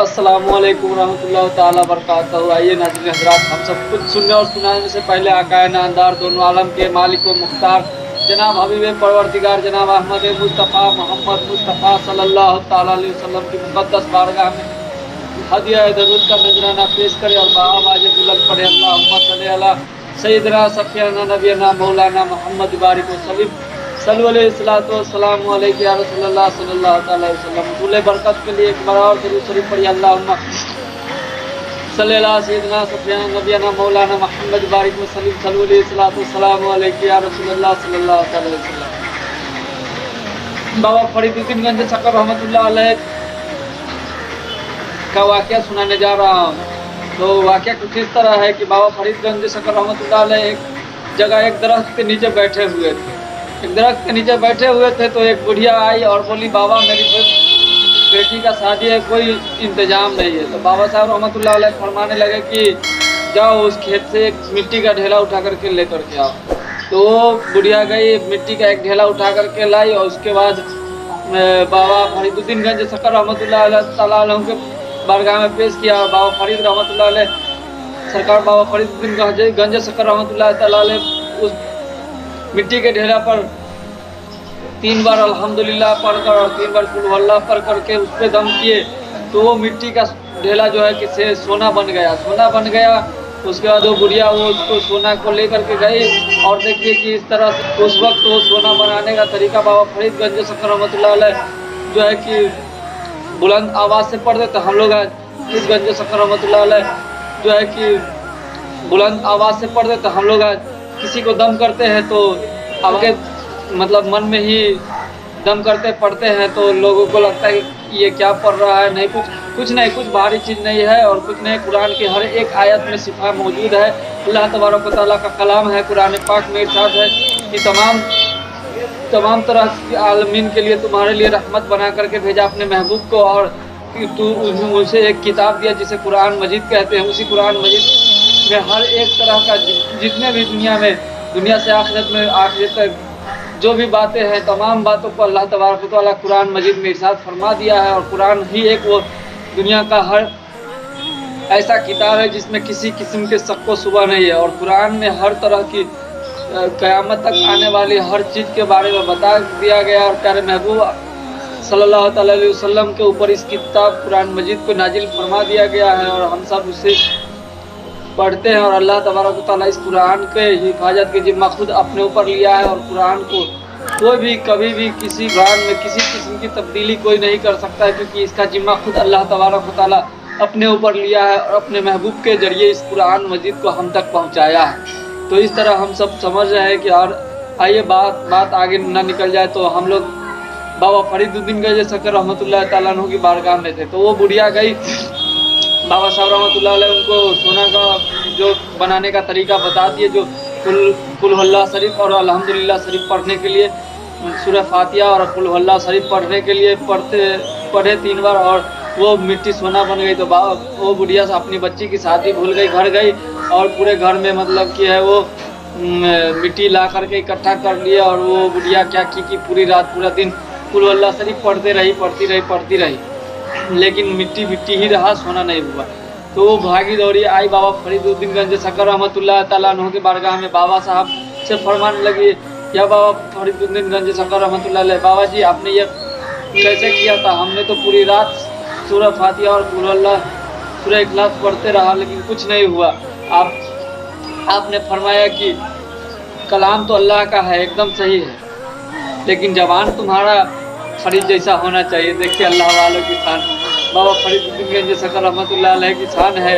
अस्सलाम वालेकुम रहमतुल्लाह ताला बरकातहू। आइए नाज़रीन हज़रात, हम सब कुछ सुनने और सुनाने से पहले आकाए नामदार दोनों आलम के मालिक व मुख्तार जनाब हबीब परवरदिगार जनाब अहमद मुस्तफ़ा मोहम्मद मुस्तफ़ा सल्लल्लाहु ताला अलैहि वसल्लम की मुक़द्दस बारगाह में हदिया दरूद का नजराना पेश करे और बाआवाज़ बुलंद पढ़े अल्लाहुम्मा सल्ली अला सय्यिदना सफ़ीना नबीना मौलाना मोहम्मद बारिक वसल्लम सल्लल्लाहु अलैहि या रसूलल्लाह सल्लल्लाहु अलैहि वसल्लम। दूल्हे बरकत के लिए एक बार और दरूद शरीफ पढ़िए अल्लाहुम्मा सल्ली अला सय्यिदना सफ़ीना नबीना मौलाना मोहम्मद बारिक वसल्लम सल्लल्लाहु अलैहि या रसूलल्लाह सल्लल्लाहु अलैहि वसल्लम। बाबा फरीदुद्दीन गंज शक्कर रहमतुल्लाह अलैह का वाक़या सुनाने जा रहा हूँ। तो वाक़या कुछ इस तरह है कि बाबा फरीदगंज शक्कर रहमतुल्लाह अलैह एक जगह एक दरख्त के नीचे बैठे हुए थे। एक दरख्त के नीचे बैठे हुए थे तो एक बुढ़िया आई और बोली, बाबा मेरी बेटी का शादी है, कोई इंतजाम नहीं है। तो बाबा साहब रहमतुल्लाह अलैह फरमाने लगे कि जाओ उस खेत से एक मिट्टी का ढेला उठा करके लेकर के आओ। तो बुढ़िया गई, मिट्टी का एक ढेला उठा करके लाई और उसके बाद बाबा फरीदुद्दीन गंज शक्कर रहमतुल्लाह अलैह के बारगाह में पेश किया। बाबा फरीद रहमतुल्लाह अलैह सरकार बाबा फरीदुद्दीन गंज शक्कर रहमतुल्लाह अलैह उस मिट्टी के ढेला पर 3 बार अल्हम्दुलिल्लाह पढ़कर और 3 बार कुल हुवल्लाह पढ़ करके उस पर दम किए तो वो मिट्टी का ढेला जो है कि सोना बन गया। सोना बन गया उसके बाद वो बुढ़िया वो उसको सोना को लेकर के गई और देखिए कि इस तरह से उस वक्त वो सोना बनाने का तरीका बाबा फरीदगंज शक्कर रहमतुल्लाह अलैह जो है कि बुलंद आवाज़ से पढ़ते। तो हम लोग फरीदगंज शक्कर रहमतुल्लाह अलैह जो है कि बुलंद आवाज़ से पढ़ते। तो हम लोग किसी को दम करते हैं तो आपके मतलब मन में ही दम करते पढ़ते हैं तो लोगों को लगता है कि ये क्या पढ़ रहा है। नहीं, कुछ नहीं, कुछ भारी चीज़ नहीं है और कुछ नहीं। कुरान की हर एक आयत में शिफा मौजूद है। अल्लाह तबारक व तआला का कलाम है। कुरान पाक में इरशाद है कि तमाम तरह के आलमीन के लिए तुम्हारे लिए रहमत बना करके भेजा अपने महबूब को और तू उसे एक किताब दिया जिसे कुरान मजीद कहते हैं। उसी कुरान मजीद में हर एक तरह का जितने भी दुनिया से आखिरत तक जो भी बातें हैं तमाम बातों को अल्लाह तबारक व तआला कुरान मजीद में इरशाद फरमा दिया है। और कुरान ही एक वो दुनिया का हर ऐसा किताब है जिसमें किसी किस्म के शक व शुबा नहीं है। और कुरान में हर तरह की क़यामत तक आने वाली हर चीज़ के बारे में बता दिया गया और प्यारे महबूब सल्लल्लाहु अलैहि वसल्लम के ऊपर इस किताब कुरान मजीद को नाजिल फरमा दिया गया है और हम सब उसे पढ़ते हैं। और अल्लाह तबारक व तआला इस कुरान के हिफाजत के जिम्मा खुद अपने ऊपर लिया है। और कुरान को कोई भी कभी भी किसी कुरान में किसी किस्म की तब्दीली कोई नहीं कर सकता है क्योंकि इसका जिम्मा खुद अल्लाह तबारक व तआला अपने ऊपर लिया है और अपने महबूब के ज़रिए इस कुरान मजीद को हम तक पहुँचाया है। तो इस तरह हम सब समझ रहे हैं कि और आइए बात आगे ना निकल जाए। तो हम लोग बाबा फरीदुद्दीन गंज शक्कर रहमतुल्लाह ताला अन्हु की बारगाह में थे। तो वो बुढ़िया गई, बाबा साहब रहमतुल्लाह अलैह उनको सोना का जो बनाने का तरीका बता दिए, जो कुल हुवल्लाह शरीफ और अल्हम्दुलिल्लाह शरीफ पढ़ने के लिए सूरह फातिहा और कुल हुवल्लाह शरीफ पढ़ने के लिए पढ़े 3 बार और वो मिट्टी सोना बन गई। तो वो बुढ़िया से अपनी बच्ची की शादी भूल गई, घर गई और पूरे घर में मतलब कि है वो मिट्टी ला करके इकट्ठा कर लिया। और वो बुढ़िया क्या की पूरी रात पूरा दिन कुल हुवल्लाह शरीफ पढ़ती रही लेकिन मिट्टी ही रहा, सोना नहीं हुआ। तो वो भागी दौड़ी आई बाबा फरीदुद्दीन गंज शक्कर रहमतुल्लाह ताला अन्हु के बारगाह में बाबा साहब से फरमाने लगी, या बाबा फरीदुद्दीन गंज शक्कर रहमतुल्लाह अलैह, बाबा जी आपने ये कैसे किया था? हमने तो पूरी रात सूरह फातिहा और कुल हुवल्लाह सूरह इखलास पढ़ते रहा लेकिन कुछ नहीं हुआ। आपने फरमाया कि कलाम तो अल्लाह का है, एकदम सही है, लेकिन जवान तुम्हारा फरीद जैसा होना चाहिए। देखिए अल्लाह वालों की शान, बाबा फरीदुद्दीन गंज शक्कर रहमतुल्लाह अलैह की शान है